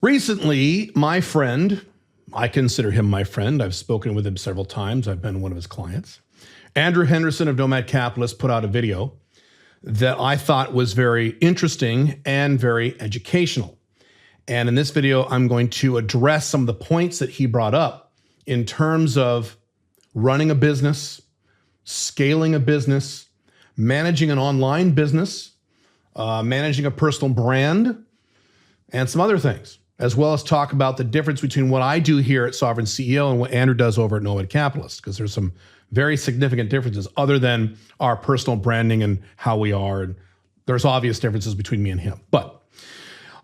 Recently, my friend, I consider him my friend. I've spoken with him several times. I've been one of his clients. Andrew Henderson of Nomad Capitalist put out a video that I thought was very interesting and very educational. And in this video, I'm going to address some of the points that he brought up in terms of running a business, scaling a business, managing an online business, managing a personal brand, and some other things, as well as talk about the difference between what I do here at Sovereign CEO and what Andrew does over at Nomad Capitalist, because there's some very significant differences other than our personal branding and how we are. And there's obvious differences between me and him. But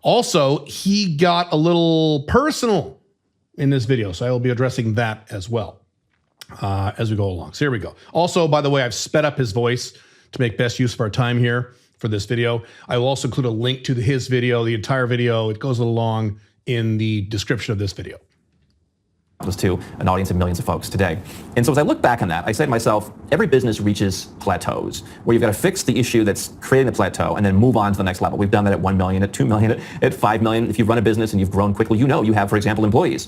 also, he got a little personal in this video, so I will be addressing that as well as we go along. So here we go. Also, by the way, I've sped up his voice to make best use of our time here for this video. I will also include a link to his video, the entire video. It goes along in the description of this video. To an audience of millions of folks today. And so as I look back on that, I say to myself, every business reaches plateaus where you've got to fix the issue that's creating the plateau and then move on to the next level. We've done that at 1 million, at 2 million, at 5 million. If you've run a business and you've grown quickly, you know you have, for example, employees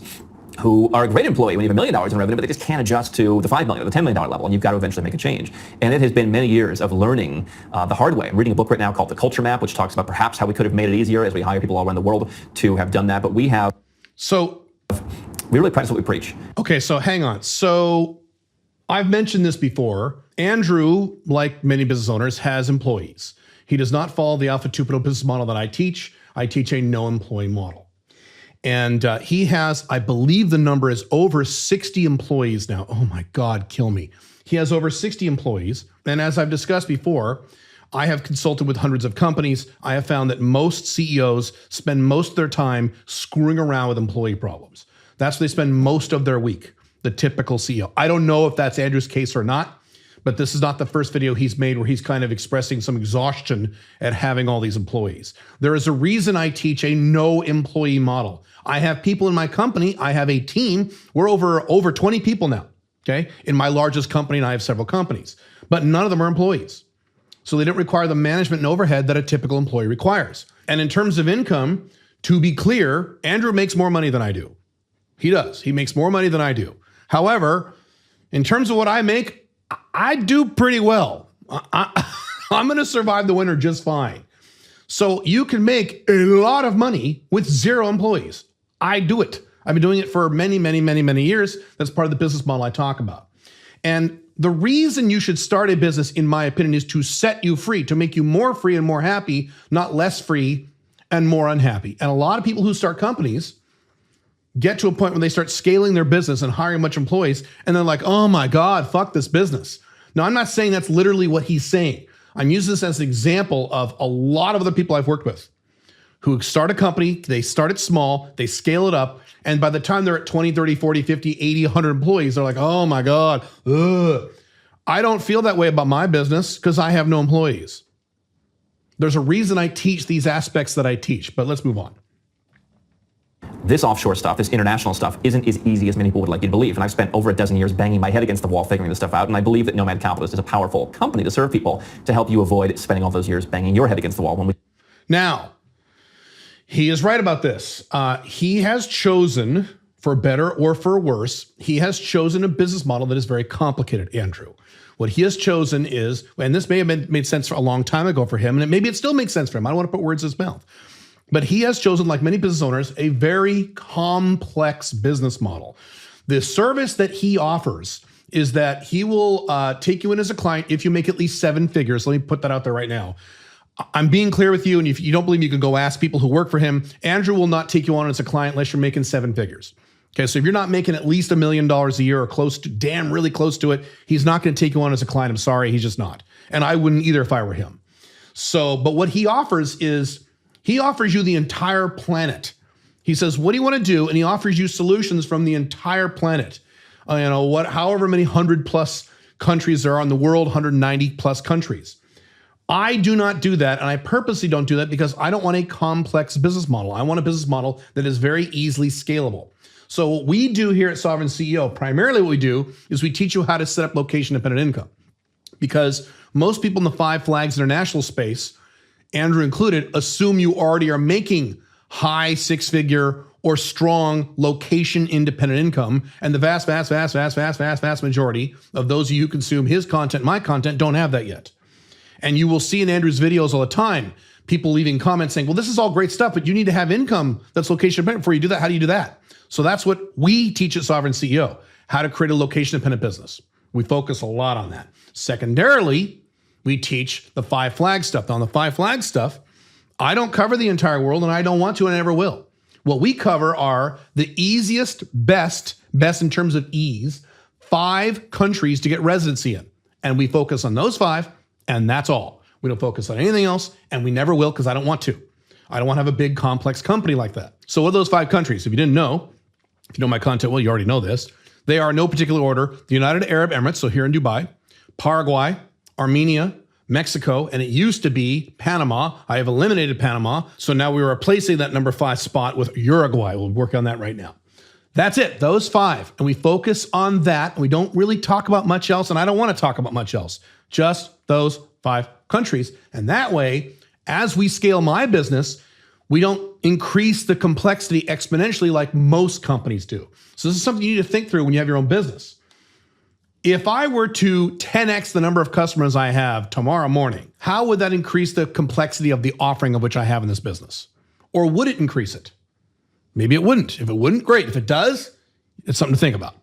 who are a great employee when you have $1 million in revenue, but they just can't adjust to the 5 million or the $10 million level, and you've got to eventually make a change. And it has been many years of learning the hard way. I'm reading a book right now called The Culture Map, which talks about perhaps how we could have made it easier as we hire people all around the world to have done that, but we have. So we really practice what we preach. Okay, so hang on. So I've mentioned this before. Andrew, like many business owners, has employees. He does not follow the Alpha 2.0 business model that I teach. I teach a no employee model. And he has, I believe the number is over 60 employees now. Oh my God, kill me. He has over 60 employees. And as I've discussed before, I have consulted with hundreds of companies. I have found that most CEOs spend most of their time screwing around with employee problems. That's where they spend most of their week, the typical CEO. I don't know if that's Andrew's case or not, but this is not the first video he's made where he's kind of expressing some exhaustion at having all these employees. There is a reason I teach a no employee model. I have people in my company. I have a team. We're over 20 people now, okay? In my largest company, and I have several companies, but none of them are employees. So they don't require the management and overhead that a typical employee requires. And in terms of income, to be clear, Andrew makes more money than I do. He does. He makes more money than I do. However, in terms of what I make, I do pretty well. I'm going to survive the winter just fine. So you can make a lot of money with 0 employees. I do it. I've been doing it for many, many, many, many years. That's part of the business model I talk about. And the reason you should start a business, in my opinion, is to set you free, to make you more free and more happy, not less free and more unhappy. And a lot of people who start companies get to a point when they start scaling their business and hiring much employees, and they're like, oh my God, fuck this business. Now, I'm not saying that's literally what he's saying. I'm using this as an example of a lot of other people I've worked with who start a company, they start it small, they scale it up, and by the time they're at 20, 30, 40, 50, 80, 100 employees, they're like, oh my God, ugh. I don't feel that way about my business because I have no employees. There's a reason I teach these aspects that I teach, but let's move on. This offshore stuff, this international stuff, isn't as easy as many people would like you to believe. And I've spent over a dozen years banging my head against the wall figuring this stuff out. And I believe that Nomad Capitalist is a powerful company to serve people, to help you avoid spending all those years banging your head against the wall. Now, he is right about this. He has chosen, for better or for worse, he has chosen a business model that is very complicated, Andrew. What he has chosen is, and this may have made sense for a long time ago for him, and maybe it still makes sense for him. I don't want to put words in his mouth. But he has chosen, like many business owners, a very complex business model. The service that he offers is that he will take you in as a client if you make at least 7 figures. Let me put that out there right now. I'm being clear with you, and if you don't believe me, you can go ask people who work for him. Andrew will not take you on as a client unless you're making 7 figures. Okay, so if you're not making at least $1 million a year or close to, damn, really close to it, he's not going to take you on as a client. I'm sorry, he's just not. And I wouldn't either if I were him. So, but what he offers is, he offers you the entire planet. He says, what do you want to do? And he offers you solutions from the entire planet. However many 100+ countries there are in the world, 190+ countries. I do not do that, and I purposely don't do that because I don't want a complex business model. I want a business model that is very easily scalable. So what we do here at Sovereign CEO, primarily what we do is we teach you how to set up location-dependent income. Because most people in the 5 flags international space, Andrew included, assume you already are making high six-figure or strong location-independent income, and the vast majority of those of you who consume his content, my content, don't have that yet. And you will see in Andrew's videos all the time, people leaving comments saying, well, this is all great stuff, but you need to have income that's location-independent before you do that. How do you do that? So that's what we teach at Sovereign CEO, how to create a location-independent business. We focus a lot on that. Secondarily, we teach the 5 flag stuff. Now, on the 5 flag stuff, I don't cover the entire world, and I don't want to, and I never will. What we cover are the easiest, best in terms of ease, 5 countries to get residency in. And we focus on those 5, and that's all. We don't focus on anything else, and we never will because I don't want to. I don't want to have a big, complex company like that. So what are those 5 countries? If you didn't know, if you know my content, well, you already know this. They are in no particular order: the United Arab Emirates, so here in Dubai, Paraguay, Armenia, Mexico, and it used to be Panama. I have eliminated Panama, so now we're replacing that number 5 spot with Uruguay. We'll work on that right now. That's it, those 5. And we focus on that. And we don't really talk about much else, and I don't want to talk about much else. Just those 5 countries. And that way, as we scale my business, we don't increase the complexity exponentially like most companies do. So this is something you need to think through when you have your own business. If I were to 10x the number of customers I have tomorrow morning, how would that increase the complexity of the offering of which I have in this business? Or would it increase it? Maybe it wouldn't. If it wouldn't, great. If it does, it's something to think about.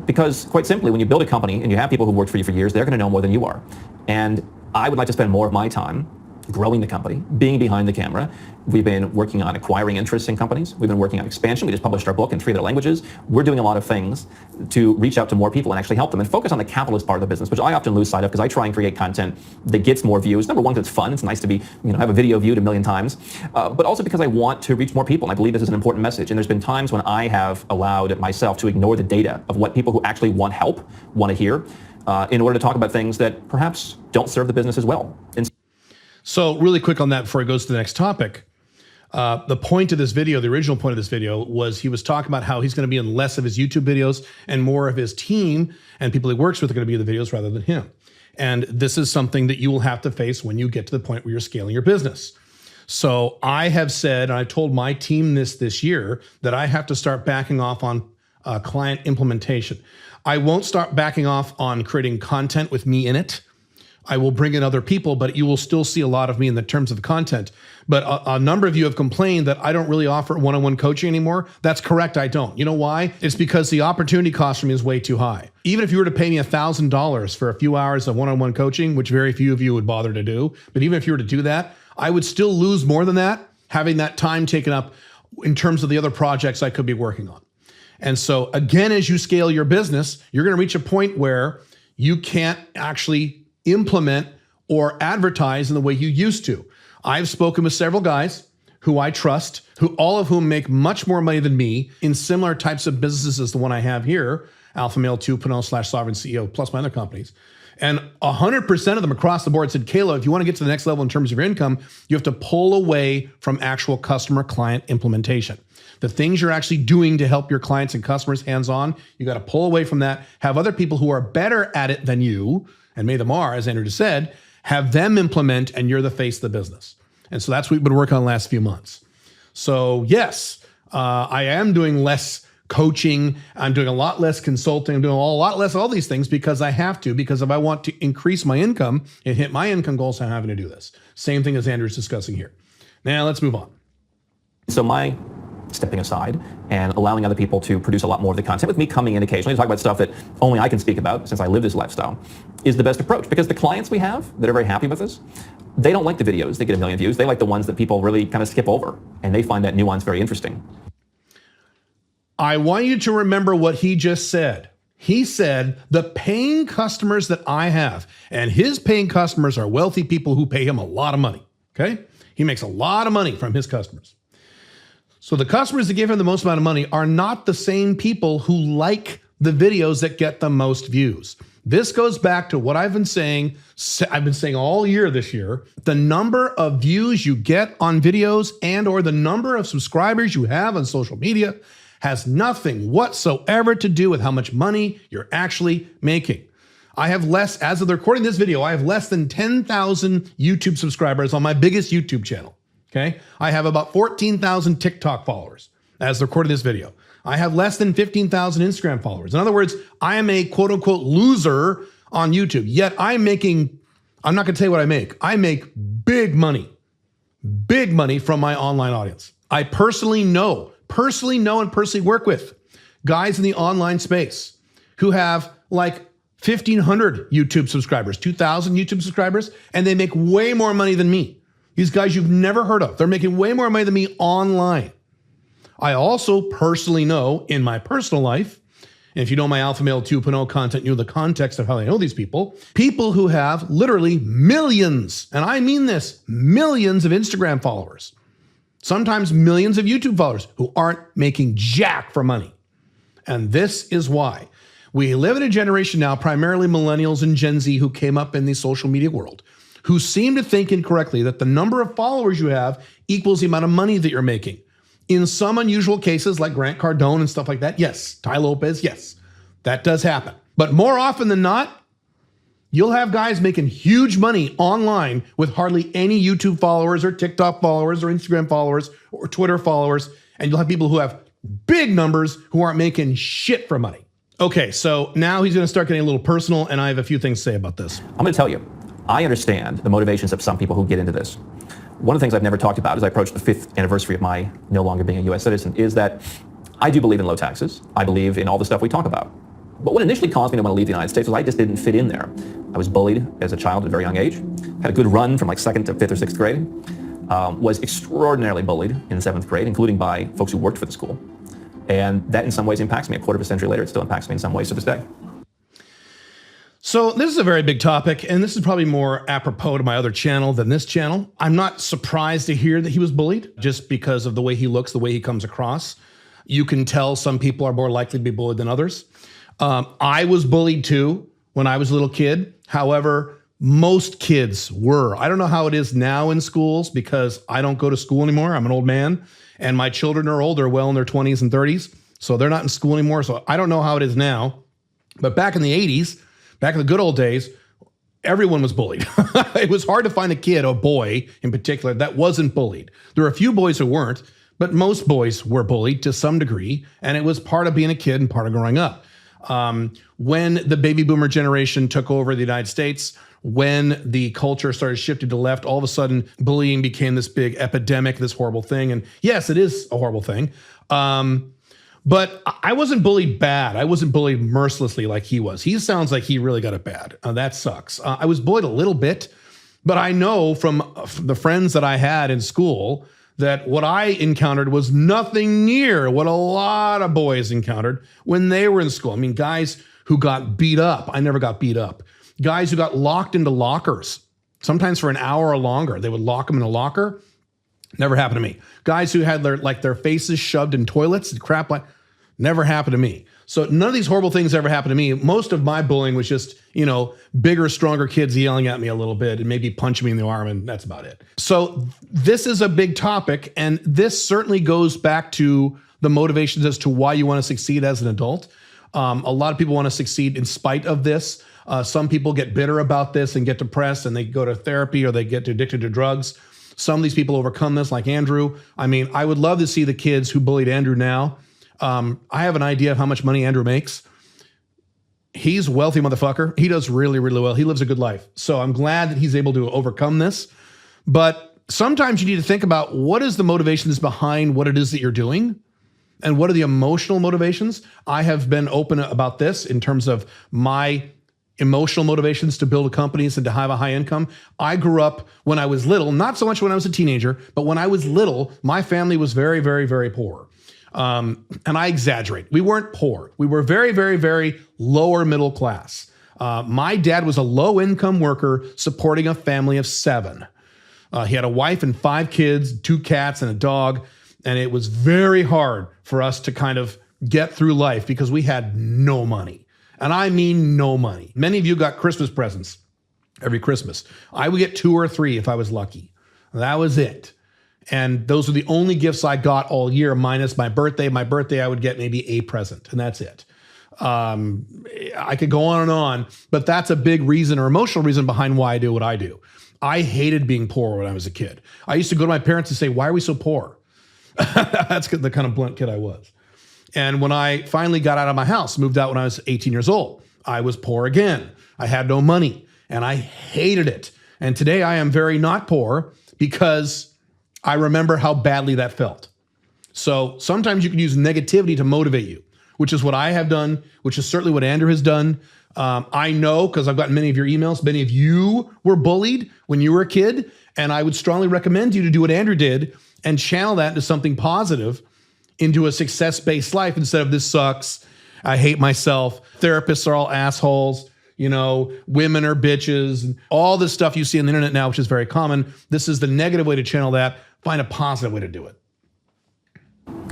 Because quite simply, when you build a company and you have people who worked for you for years, they're going to know more than you are. And I would like to spend more of my time growing the company, being behind the camera. We've been working on acquiring interests in companies. We've been working on expansion. We just published our book in 3 other languages. We're doing a lot of things to reach out to more people and actually help them and focus on the capitalist part of the business, which I often lose sight of because I try and create content that gets more views. Number one, because it's fun. It's nice to be, have a video viewed 1 million times, but also because I want to reach more people. And I believe this is an important message. And there's been times when I have allowed myself to ignore the data of what people who actually want help want to hear in order to talk about things that perhaps don't serve the business as well. So really quick on that before it goes to the next topic. The point of this video, the original point of this video, was he was talking about how he's going to be in less of his YouTube videos and more of his team and people he works with are going to be in the videos rather than him. And this is something that you will have to face when you get to the point where you're scaling your business. So I have said, and I told my team this year, that I have to start backing off on client implementation. I won't start backing off on creating content with me in it. I will bring in other people, but you will still see a lot of me in the terms of the content. But a number of you have complained that I don't really offer one-on-one coaching anymore. That's correct, I don't. You know why? It's because the opportunity cost for me is way too high. Even if you were to pay me $1,000 for a few hours of one-on-one coaching, which very few of you would bother to do, but even if you were to do that, I would still lose more than that, having that time taken up in terms of the other projects I could be working on. And so again, as you scale your business, you're going to reach a point where you can't actually implement or advertise in the way you used to. I've spoken with several guys who I trust, all of whom make much more money than me in similar types of businesses as the one I have here, Alpha Male 2.0 / Sovereign CEO, plus my other companies. And 100% of them across the board said, Kayla, if you want to get to the next level in terms of your income, you have to pull away from actual customer client implementation. The things you're actually doing to help your clients and customers hands-on, you got to pull away from that, have other people who are better at it than you, and many of them are, as Andrew just said, have them implement, and you're the face of the business. And so that's what we've been working on the last few months. So yes, I am doing less coaching. I'm doing a lot less consulting. I'm doing a lot less all these things because I have to, because if I want to increase my income and hit my income goals, I'm having to do this. Same thing as Andrew's discussing here. Now let's move on. So my stepping aside and allowing other people to produce a lot more of the content, with me coming in occasionally to talk about stuff that only I can speak about since I live this lifestyle, is the best approach. Because the clients we have that are very happy with us, they don't like the videos that get 1 million views. They like the ones that people really kind of skip over, and they find that nuance very interesting. I want you to remember what he just said. He said the paying customers that I have, and his paying customers are wealthy people who pay him a lot of money, okay? He makes a lot of money from his customers. So the customers that give him the most amount of money are not the same people who like the videos that get the most views. This goes back to what I've been saying all year this year. The number of views you get on videos and or the number of subscribers you have on social media has nothing whatsoever to do with how much money you're actually making. I have less, as of the recording this video, I have less than 10,000 YouTube subscribers on my biggest YouTube channel. Okay. I have about 14,000 TikTok followers as recording this video. I have less than 15,000 Instagram followers. In other words, I am a quote unquote loser on YouTube, yet I'm not going to tell you what I make. I make big money from my online audience. I personally know and personally work with guys in the online space who have like 1,500 YouTube subscribers, 2,000 YouTube subscribers, and they make way more money than me. These guys you've never heard of. They're making way more money than me online. I also personally know in my personal life, and if you know my Alpha Male 2.0 content, you know the context of how I know these people who have literally millions, and I mean this, millions of Instagram followers, sometimes millions of YouTube followers who aren't making jack for money. And this is why. We live in a generation now, primarily millennials and Gen Z, who came up in the social media world, who seem to think incorrectly that the number of followers you have equals the amount of money that you're making. In some unusual cases like Grant Cardone and stuff like that, yes. Ty Lopez, yes. That does happen. But more often than not, you'll have guys making huge money online with hardly any YouTube followers or TikTok followers or Instagram followers or Twitter followers. And you'll have people who have big numbers who aren't making shit for money. Okay, so now he's going to start getting a little personal, and I have a few things to say about this. I'm going to tell you, I understand the motivations of some people who get into this. One of the things I've never talked about as I approach the 5th anniversary of my no longer being a U.S. citizen is that I do believe in low taxes. I believe in all the stuff we talk about. But what initially caused me to want to leave the United States was I just didn't fit in there. I was bullied as a child at a very young age, had a good run from like 2nd to 5th or 6th grade, was extraordinarily bullied in 7th grade, including by folks who worked for the school. And that in some ways impacts me. A quarter of a century later, it still impacts me in some ways to this day. So this is a very big topic, and this is probably more apropos to my other channel than this channel. I'm not surprised to hear that he was bullied just because of the way he looks, the way he comes across. You can tell some people are more likely to be bullied than others. I was bullied too when I was a little kid. However, most kids were. I don't know how it is now in schools because I don't go to school anymore. I'm an old man, and my children are older, well in their 20s and 30s. So they're not in school anymore. So I don't know how it is now. But back in the 80s, back in the good old days, everyone was bullied. It was hard to find a kid, a boy in particular, that wasn't bullied. There were a few boys who weren't, but most boys were bullied to some degree, and it was part of being a kid and part of growing up. When the baby boomer generation took over the United States, when the culture started shifting to the left, all of a sudden bullying became this big epidemic, this horrible thing. And yes, it is a horrible thing. But I wasn't bullied bad. I wasn't bullied mercilessly like he was. He sounds like he really got it bad. That sucks. I was bullied a little bit, but I know from the friends that I had in school that what I encountered was nothing near what a lot of boys encountered when they were in school. I mean, guys who got beat up. I never got beat up. Guys who got locked into lockers, sometimes for an hour or longer. They would lock them in a locker. Never happened to me. Guys who had their faces shoved in toilets and crap like, never happened to me. So none of these horrible things ever happened to me. Most of my bullying was just, bigger, stronger kids yelling at me a little bit and maybe punching me in the arm, and that's about it. So this is a big topic, and this certainly goes back to the motivations as to why you want to succeed as an adult. A lot of people want to succeed in spite of this. Some people get bitter about this and get depressed, and they go to therapy or they get addicted to drugs. Some of these people overcome this, like Andrew. I mean, I would love to see the kids who bullied Andrew now. I have an idea of how much money Andrew makes. He's a wealthy motherfucker. He does really, really well. He lives a good life. So I'm glad that he's able to overcome this. But sometimes you need to think about what is the motivations behind what it is that you're doing and what are the emotional motivations. I have been open about this in terms of my emotional motivations to build companies and to have a high income. I grew up when I was little, not so much when I was a teenager, but when I was little, my family was very, very, very poor. And I exaggerate. We weren't poor. We were very, very, very lower middle class. My dad was a low income worker supporting a family of 7. He had a wife and 5 kids, 2 cats and a dog. And it was very hard for us to kind of get through life because we had no money. And I mean no money. Many of you got Christmas presents every Christmas. I would get 2 or 3 if I was lucky. That was it. And those were the only gifts I got all year, minus my birthday. My birthday, I would get maybe a present, and that's it. I could go on and on, but that's a big reason or emotional reason behind why I do what I do. I hated being poor when I was a kid. I used to go to my parents and say, why are we so poor? That's the kind of blunt kid I was. And when I finally got out of my house, moved out when I was 18 years old, I was poor again. I had no money and I hated it. And today I am very not poor because I remember how badly that felt. So sometimes you can use negativity to motivate you, which is what I have done, which is certainly what Andrew has done. I know because I've gotten many of your emails, many of you were bullied when you were a kid, and I would strongly recommend you to do what Andrew did and channel that into something positive, into a success-based life instead of this sucks, I hate myself, therapists are all assholes, women are bitches, and all this stuff you see on the internet now, which is very common. This is the negative way to channel that. Find a positive way to do it.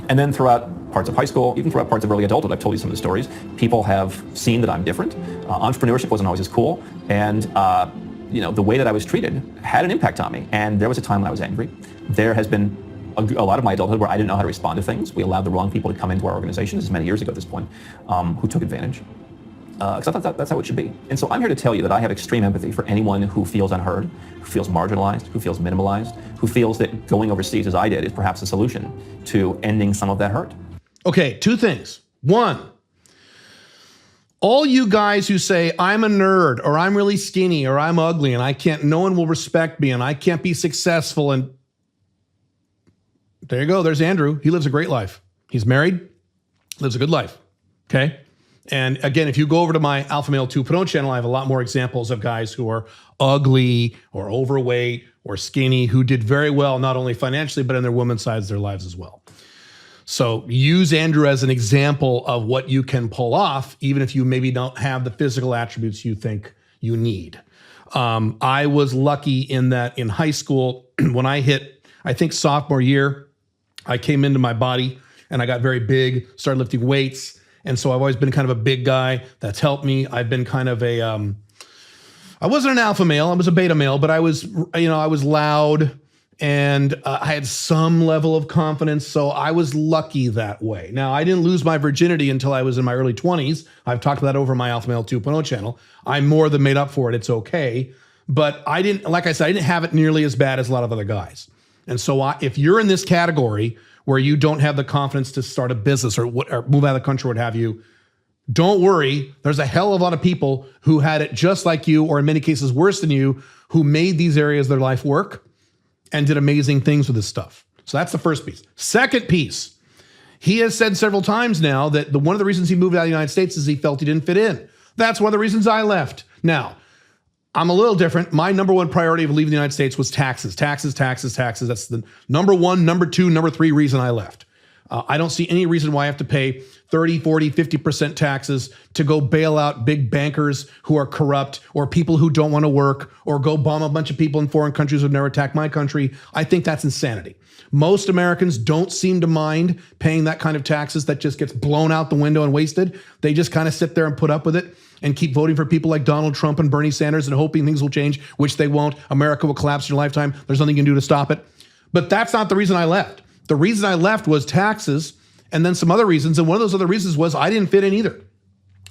And then throughout parts of high school, even throughout parts of early adulthood, I've told you some of the stories, people have seen that I'm different. Entrepreneurship wasn't always as cool. And the way that I was treated had an impact on me. And there was a time when I was angry. There has been a lot of my adulthood where I didn't know how to respond to things. We allowed the wrong people to come into our organization, this is many years ago at this point, who took advantage. Because I thought that's how it should be. And so I'm here to tell you that I have extreme empathy for anyone who feels unheard, who feels marginalized, who feels minimalized, who feels that going overseas as I did is perhaps a solution to ending some of that hurt. Okay, two things. One, all you guys who say, I'm a nerd, or I'm really skinny, or I'm ugly, and no one will respect me, and I can't be successful, and there you go, there's Andrew. He lives a great life. He's married, lives a good life, okay? And again, if you go over to my Alpha Male 2.0 channel, I have a lot more examples of guys who are ugly or overweight or skinny who did very well, not only financially, but in their women's sides of their lives as well. So use Andrew as an example of what you can pull off, even if you maybe don't have the physical attributes you think you need. I was lucky in that in high school, when I hit, I think sophomore year, I came into my body and I got very big, started lifting weights. And so I've always been kind of a big guy. That's helped me. I've been kind of a, I wasn't an alpha male. I was a beta male, but I was loud and I had some level of confidence. So I was lucky that way. Now, I didn't lose my virginity until I was in my early 20s. I've talked about that over my Alpha Male 2.0 channel. I'm more than made up for it. It's okay. But I didn't, like I said, I didn't have it nearly as bad as a lot of other guys. And so if you're in this category where you don't have the confidence to start a business or move out of the country or what have you, don't worry. There's a hell of a lot of people who had it just like you, or in many cases worse than you, who made these areas of their life work and did amazing things with this stuff. So that's the first piece. Second piece, he has said several times now that one of the reasons he moved out of the United States is he felt he didn't fit in. That's one of the reasons I left. Now, I'm a little different. My number one priority of leaving the United States was taxes, taxes, taxes, taxes. That's the number one, number two, number three reason I left. I don't see any reason why I have to pay 30, 40, 50% taxes to go bail out big bankers who are corrupt, or people who don't want to work, or go bomb a bunch of people in foreign countries who've never attacked my country. I think that's insanity. Most Americans don't seem to mind paying that kind of taxes that just gets blown out the window and wasted. They just kind of sit there and put up with it and keep voting for people like Donald Trump and Bernie Sanders and hoping things will change, which they won't. America will collapse in your lifetime. There's nothing you can do to stop it. But that's not the reason I left. The reason I left was taxes and then some other reasons. And one of those other reasons was I didn't fit in either.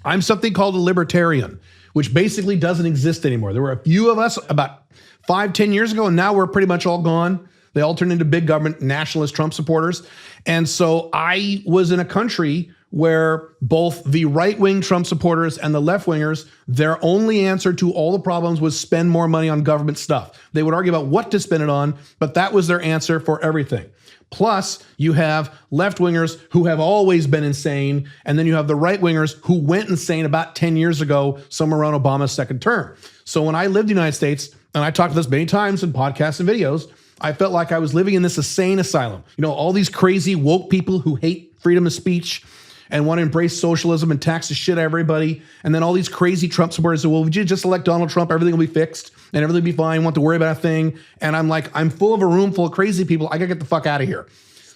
I'm something called a libertarian, which basically doesn't exist anymore. There were a few of us about 5-10 years ago, and now we're pretty much all gone. They all turned into big government nationalist Trump supporters. And so I was in a country where both the right-wing Trump supporters and the left-wingers, their only answer to all the problems was spend more money on government stuff. They would argue about what to spend it on, but that was their answer for everything. Plus, you have left-wingers who have always been insane, and then you have the right-wingers who went insane about 10 years ago, somewhere around Obama's second term. So when I lived in the United States, and I talked about this many times in podcasts and videos, I felt like I was living in this insane asylum. All these crazy woke people who hate freedom of speech and want to embrace socialism and tax the shit out of everybody. And then all these crazy Trump supporters say, well, would you just elect Donald Trump? Everything will be fixed and everything will be fine. You won't have to worry about a thing. And I'm like, I'm full of a room full of crazy people. I got to get the fuck out of here.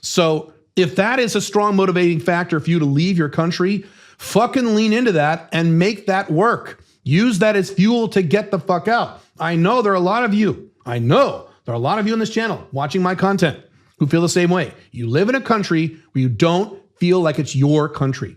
So if that is a strong motivating factor for you to leave your country, fucking lean into that and make that work. Use that as fuel to get the fuck out. I know there are a lot of you. I know there are a lot of you on this channel watching my content who feel the same way. You live in a country where you don't feel like it's your country.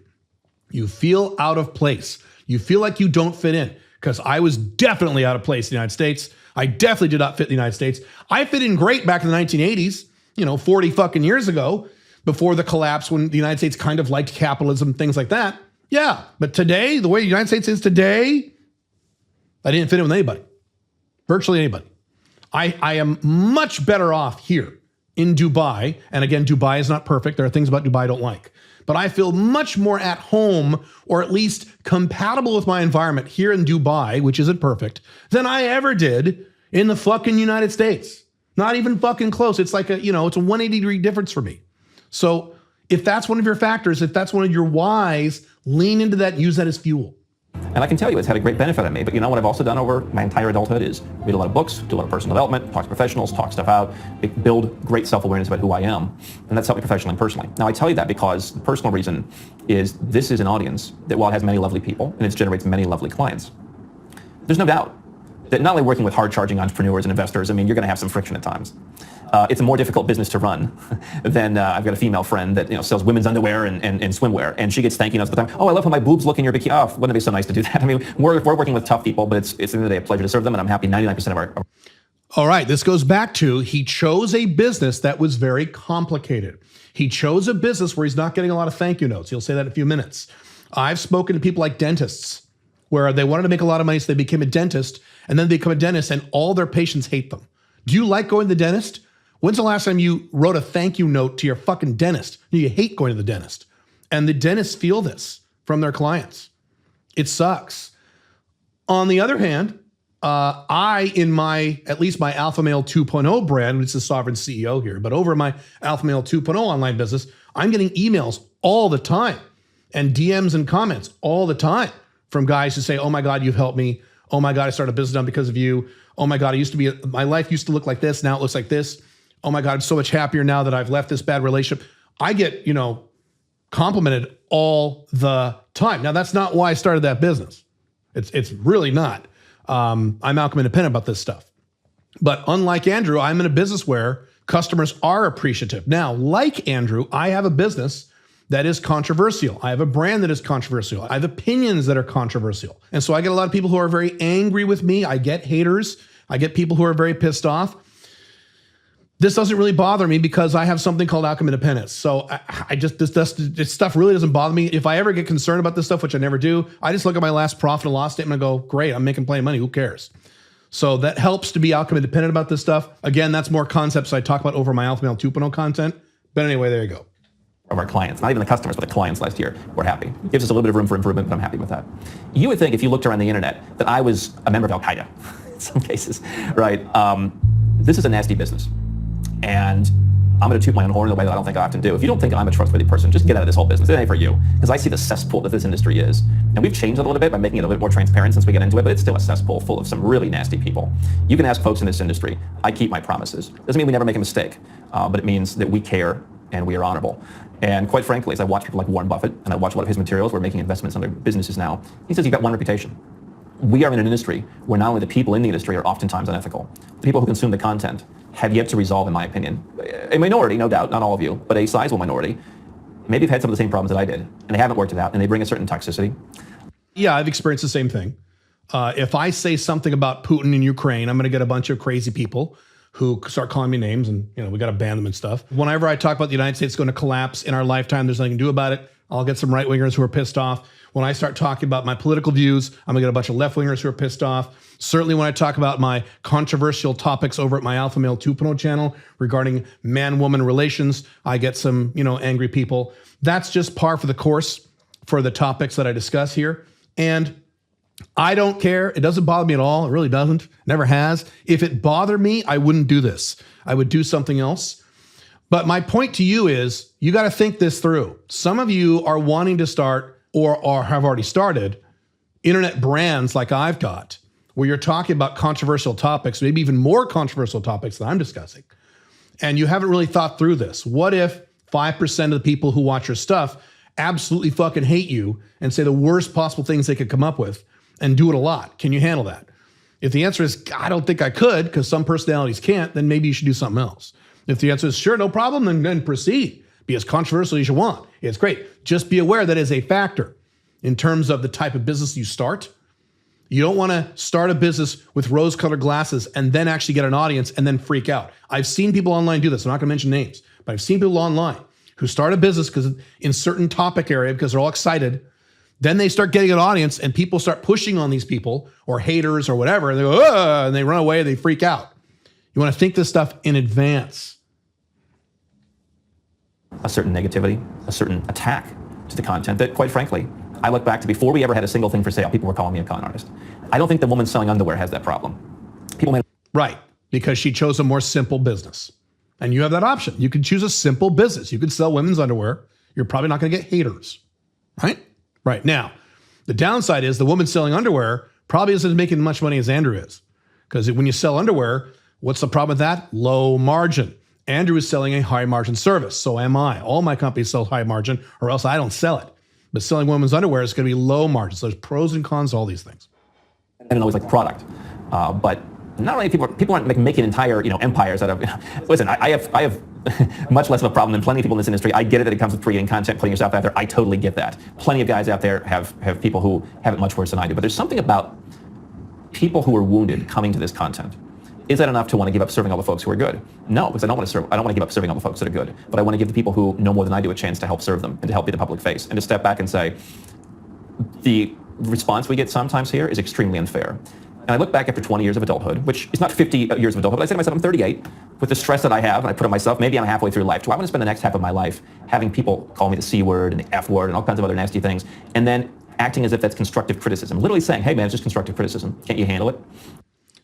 You feel out of place. You feel like you don't fit in, because I was definitely out of place in the United States. I definitely did not fit in the United States. I fit in great back in the 1980s, 40 fucking years ago, before the collapse when the United States kind of liked capitalism, things like that. Yeah, but today, the way the United States is today, I didn't fit in with anybody, virtually anybody. I am much better off here in Dubai. And again, Dubai is not perfect. There are things about Dubai I don't like. But I feel much more at home, or at least compatible with my environment here in Dubai, which isn't perfect, than I ever did in the fucking United States. Not even fucking close. It's like it's a 180-degree difference for me. So if that's one of your factors, if that's one of your whys, lean into that, use that as fuel. And I can tell you it's had a great benefit on me. But you know what I've also done over my entire adulthood is read a lot of books, do a lot of personal development, talk to professionals, talk stuff out, build great self-awareness about who I am. And that's helped me professionally and personally. Now I tell you that because the personal reason is this is an audience that, while it has many lovely people and it generates many lovely clients, there's no doubt that not only working with hard-charging entrepreneurs and investors, you're going to have some friction at times. It's a more difficult business to run than I've got a female friend that sells women's underwear and swimwear, and she gets thank you notes all the time. Oh, I love how my boobs look in your bikini. Oh, wouldn't it be so nice to do that? We're working with tough people, but it's at the end of the day a pleasure to serve them, and I'm happy 99% of our. All right, this goes back to he chose a business that was very complicated. He chose a business where he's not getting a lot of thank you notes. He'll say that in a few minutes. I've spoken to people like dentists where they wanted to make a lot of money, so they became a dentist, and then they become a dentist, and all their patients hate them. Do you like going to the dentist? When's the last time you wrote a thank you note to your fucking dentist? You hate going to the dentist. And the dentists feel this from their clients. It sucks. On the other hand, in at least my Alpha Male 2.0 brand, which is the Sovereign CEO here, but over my Alpha Male 2.0 online business, I'm getting emails all the time and DMs and comments all the time from guys who say, oh my God, you've helped me. Oh my God, I started a business done because of you. Oh my God, my life used to look like this. Now it looks like this. Oh my God, I'm so much happier now that I've left this bad relationship. I get, complimented all the time. Now, that's not why I started that business. It's really not. I'm outcome independent about this stuff. But unlike Andrew, I'm in a business where customers are appreciative. Now, like Andrew, I have a business that is controversial. I have a brand that is controversial. I have opinions that are controversial. And so I get a lot of people who are very angry with me. I get haters. I get people who are very pissed off. This doesn't really bother me because I have something called outcome independence. So this stuff really doesn't bother me. If I ever get concerned about this stuff, which I never do, I just look at my last profit and loss statement and go, great, I'm making plenty of money. Who cares? So that helps to be outcome independent about this stuff. Again, that's more concepts I talk about over my Alpha Male 2.0 content. But anyway, there you go. Of our clients, not even the customers, but the clients last year, we're happy. It gives us a little bit of room for improvement, but I'm happy with that. You would think if you looked around the internet that I was a member of Al-Qaeda in some cases, right? This is a nasty business. And I'm going to toot my own horn in a way that I don't think I often do. If you don't think I'm a trustworthy person, just get out of this whole business. It ain't for you. Because I see the cesspool that this industry is. And we've changed it a little bit by making it a little bit more transparent since we get into it, but it's still a cesspool full of some really nasty people. You can ask folks in this industry. I keep my promises. Doesn't mean we never make a mistake, but it means that we care and we are honorable. And quite frankly, as I watch people like Warren Buffett, and I watch a lot of his materials, we're making investments in other businesses now, he says you've got one reputation. We are in an industry where not only the people in the industry are oftentimes unethical, the people who consume the content have yet to resolve, in my opinion. A minority, no doubt, not all of you, but a sizable minority, maybe have had some of the same problems that I did, and they haven't worked it out, and they bring a certain toxicity. Yeah, I've experienced the same thing. If I say something about Putin in Ukraine, I'm going to get a bunch of crazy people who start calling me names, and we got to ban them and stuff. Whenever I talk about the United States going to collapse in our lifetime, there's nothing to do about it. I'll get some right-wingers who are pissed off. When I start talking about my political views, I'm gonna get a bunch of left-wingers who are pissed off. Certainly when I talk about my controversial topics over at my Alpha Male 2.0 channel regarding man-woman relations, I get some, angry people. That's just par for the course for the topics that I discuss here. And I don't care. It doesn't bother me at all. It really doesn't. Never has. If it bothered me, I wouldn't do this. I would do something else. But my point to you is you got to think this through. Some of you are wanting to start or have already started internet brands like I've got, where you're talking about controversial topics, maybe even more controversial topics than I'm discussing. And you haven't really thought through this. What if 5% of the people who watch your stuff absolutely fucking hate you and say the worst possible things they could come up with and do it a lot? Can you handle that? If the answer is, I don't think I could, because some personalities can't, then maybe you should do something else. If the answer is, sure, no problem, then proceed. Be as controversial as you want. It's great. Just be aware that is a factor in terms of the type of business you start You don't want to start a business with rose-colored glasses and then actually get an audience and then freak out. I've seen people online do this. I'm not going to mention names, but I've seen people online who start a business because in certain topic area because they're all excited. Then they start getting an audience and people start pushing on these people or haters or whatever. And they go, "Ugh," and they run away. They freak out. You want to think this stuff in advance. A certain negativity, a certain attack to the content that, quite frankly, I look back to before we ever had a single thing for sale, people were calling me a con artist. I don't think the woman selling underwear has that problem. People made Right, because she chose a more simple business. And you have that option. You can choose a simple business. You can sell women's underwear. You're probably not going to get haters, right? Right. Now, the downside is the woman selling underwear probably isn't making as much money as Andrew is. Because when you sell underwear, what's the problem with that? Low margin. Andrew is selling a high margin service. So am I. All my companies sell high margin or else I don't sell it. But selling women's underwear is going to be low margin. So there's pros and cons to all these things. I didn't always like the product. But not only people aren't making entire empires out of. Listen, I have much less of a problem than plenty of people in this industry. I get it that it comes with creating content, putting yourself out there. I totally get that. Plenty of guys out there have people who have it much worse than I do. But there's something about people who are wounded coming to this content. Is that enough to want to give up serving all the folks who are good? No, because I don't want to give up serving all the folks that are good. But I want to give the people who know more than I do a chance to help serve them and to help be the public face and to step back and say, the response we get sometimes here is extremely unfair. And I look back after 20 years of adulthood, which is not 50 years of adulthood, but I say to myself, I'm 38. With the stress that I have, and I put on myself, maybe I'm halfway through life. Do I want to spend the next half of my life having people call me the C word and the F word and all kinds of other nasty things, and then acting as if that's constructive criticism? Literally saying, hey man, it's just constructive criticism. Can't you handle it?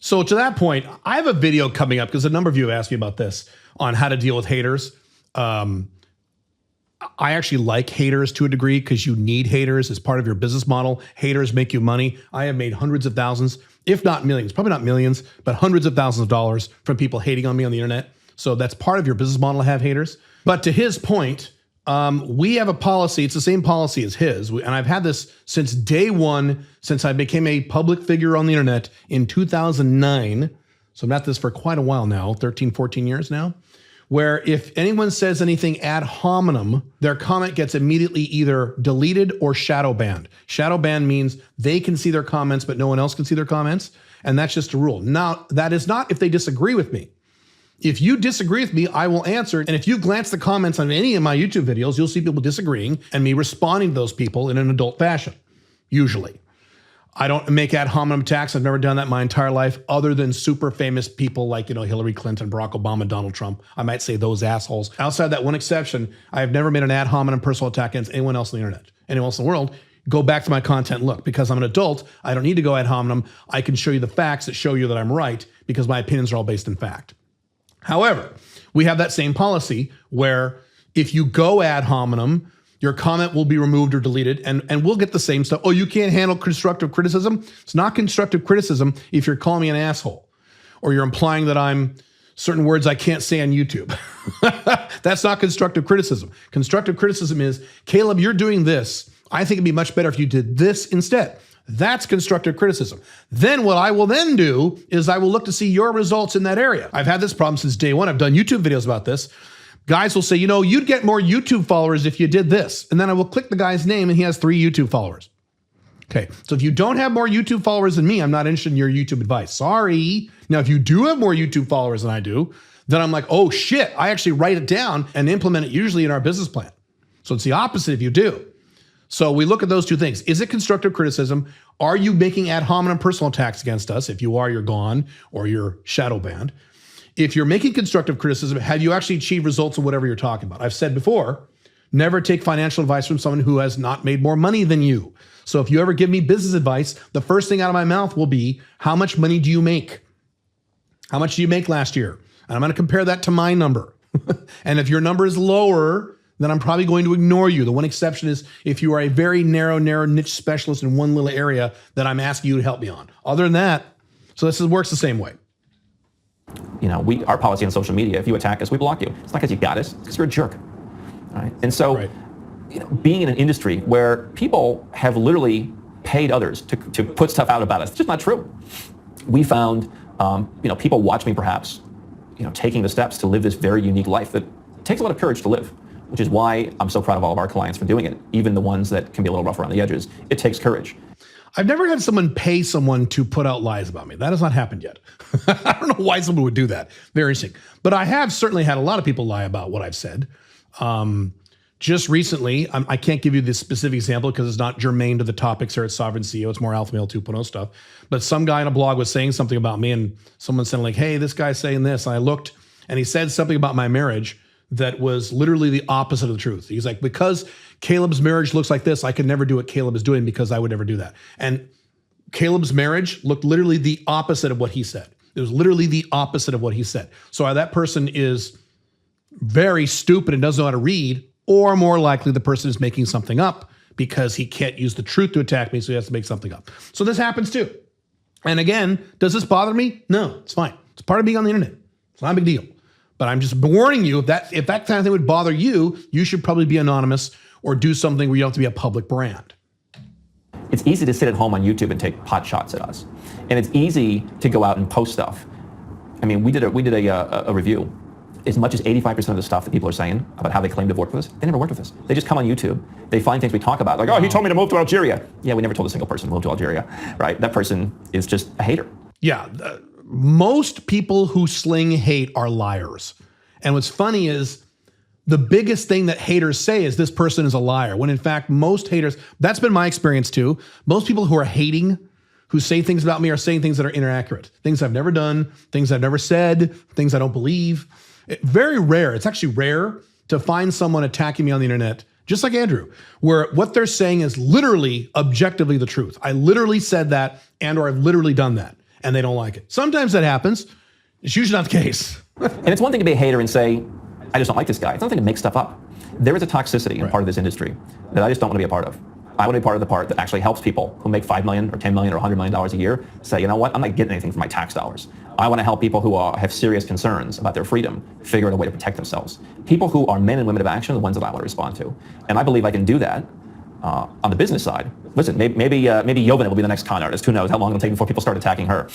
So to that point, I have a video coming up because a number of you have asked me about this on how to deal with haters. I actually like haters to a degree because you need haters as part of your business model. Haters make you money. I have made hundreds of thousands, if not millions, probably not millions, but hundreds of thousands of dollars from people hating on me on the internet. So that's part of your business model to have haters. But to his point, we have a policy. It's the same policy as his. And I've had this since day one, since I became a public figure on the internet in 2009. So I'm at this for quite a while now, 13, 14 years now, where if anyone says anything ad hominem, their comment gets immediately either deleted or shadow banned. Shadow ban means they can see their comments, but no one else can see their comments. And that's just a rule. Now, that is not if they disagree with me. If you disagree with me, I will answer. And if you glance the comments on any of my YouTube videos, you'll see people disagreeing and me responding to those people in an adult fashion, usually. I don't make ad hominem attacks. I've never done that my entire life, other than super famous people like, Hillary Clinton, Barack Obama, Donald Trump. I might say those assholes. Outside that one exception, I have never made an ad hominem personal attack against anyone else on the internet, anyone else in the world. Go back to my content. Look, because I'm an adult, I don't need to go ad hominem. I can show you the facts that show you that I'm right because my opinions are all based in fact. However, we have that same policy where if you go ad hominem, your comment will be removed or deleted, and we'll get the same stuff. Oh, you can't handle constructive criticism? It's not constructive criticism if you're calling me an asshole or you're implying that I'm certain words I can't say on YouTube. That's not constructive criticism. Constructive criticism is, Caleb, you're doing this. I think it'd be much better if you did this instead. That's constructive criticism. Then what I will then do is I will look to see your results in that area. I've had this problem since day one. I've done YouTube videos about this. Guys will say, you'd get more YouTube followers if you did this. And then I will click the guy's name and he has 3 YouTube followers. Okay, so if you don't have more YouTube followers than me, I'm not interested in your YouTube advice. Sorry. Now, if you do have more YouTube followers than I do, then I'm like, oh shit, I actually write it down and implement it usually in our business plan. So it's the opposite if you do. So we look at those two things. Is it constructive criticism? Are you making ad hominem personal attacks against us? If you are, you're gone or you're shadow banned. If you're making constructive criticism, have you actually achieved results in whatever you're talking about? I've said before, never take financial advice from someone who has not made more money than you. So if you ever give me business advice, the first thing out of my mouth will be, how much money do you make? How much did you make last year? And I'm going to compare that to my number. And if your number is lower, then I'm probably going to ignore you. The one exception is if you are a very narrow niche specialist in one little area that I'm asking you to help me on. Other than that, so this works the same way. Our policy on social media, if you attack us, we block you. It's not because you got us, it's because you're a jerk. All right? And so, being in an industry where people have literally paid others to put stuff out about us, it's just not true. We found, people watch me perhaps, taking the steps to live this very unique life that takes a lot of courage to live, which is why I'm so proud of all of our clients for doing it, even the ones that can be a little rough around the edges. It takes courage. I've never had someone pay someone to put out lies about me. That has not happened yet. I don't know why someone would do that. Very interesting. But I have certainly had a lot of people lie about what I've said. Just recently, I can't give you this specific example because it's not germane to the topics here at Sovereign CEO. It's more Alpha Male 2.0 stuff. But some guy in a blog was saying something about me, and someone said like, hey, this guy's saying this. And I looked, and he said something about my marriage that was literally the opposite of the truth. He's like, because Caleb's marriage looks like this, I could never do what Caleb is doing because I would never do that. And Caleb's marriage looked literally the opposite of what he said. It was literally the opposite of what he said. So that person is very stupid and doesn't know how to read, or more likely the person is making something up because he can't use the truth to attack me, so he has to make something up. So this happens too. And again, does this bother me? No, it's fine. It's part of being on the internet. It's not a big deal. But I'm just warning you, if that kind of thing would bother you, you should probably be anonymous or do something where you don't have to be a public brand. It's easy to sit at home on YouTube and take pot shots at us. And it's easy to go out and post stuff. I mean, we did a review. As much as 85% of the stuff that people are saying about how they claim to have worked with us, they never worked with us. They just come on YouTube. They find things we talk about. Like, oh, he told me to move to Algeria. Yeah, we never told a single person to move to Algeria, right? That person is just a hater. Yeah, most people who sling hate are liars. And what's funny is the biggest thing that haters say is this person is a liar. When in fact, most haters, that's been my experience too. Most people who are hating, who say things about me are saying things that are inaccurate. Things I've never done, things I've never said, things I don't believe. Very rare. It's actually rare to find someone attacking me on the internet, just like Andrew, where what they're saying is literally objectively the truth. I literally said that or I've literally done that and they don't like it. Sometimes that happens. It's usually not the case. And it's one thing to be a hater and say, I just don't like this guy. It's another thing to make stuff up. There is a toxicity in part of this industry that I just don't want to be a part of. I want to be part of the part that actually helps people who make $5 million or $10 million or $100 million a year say, you know what, I'm not getting anything for my tax dollars. I want to help people who have serious concerns about their freedom figure out a way to protect themselves. People who are men and women of action are the ones that I want to respond to. And I believe I can do that on the business side. Listen, maybe Yovana will be the next con artist. Who knows how long it'll take before people start attacking her.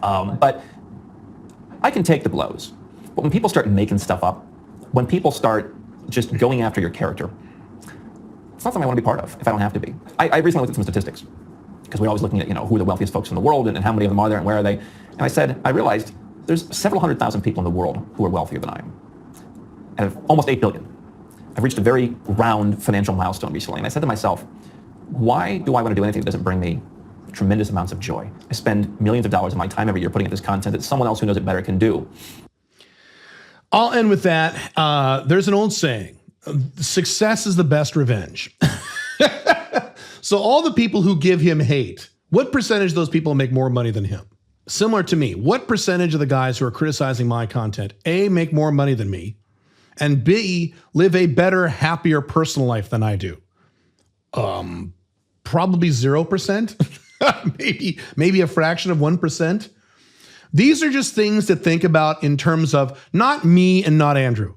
But I can take the blows. But when people start making stuff up, when people start just going after your character, it's not something I want to be part of if I don't have to be. I recently looked at some statistics because we're always looking at who are the wealthiest folks in the world and how many of them are there and where are they. And I realized there's several 100,000 people in the world who are wealthier than I am. And of almost 8 billion. I've reached a very round financial milestone recently. And I said to myself, why do I want to do anything that doesn't bring me tremendous amounts of joy? I spend millions of dollars of my time every year putting out this content that someone else who knows it better can do. I'll end with that. There's an old saying, success is the best revenge. So all the people who give him hate, what percentage of those people make more money than him? Similar to me, what percentage of the guys who are criticizing my content, A, make more money than me, and B, live a better, happier personal life than I do? Probably 0%, maybe a fraction of 1%. These are just things to think about in terms of not me and not Andrew.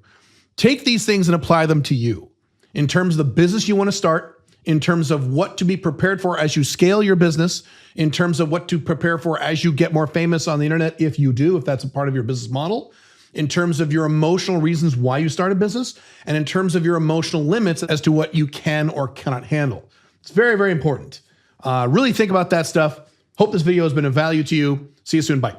Take these things and apply them to you in terms of the business you want to start, in terms of what to be prepared for as you scale your business, in terms of what to prepare for as you get more famous on the internet, if that's a part of your business model, in terms of your emotional reasons why you start a business, and in terms of your emotional limits as to what you can or cannot handle. It's very, very important. Really think about that stuff. Hope this video has been of value to you. See you soon. Bye.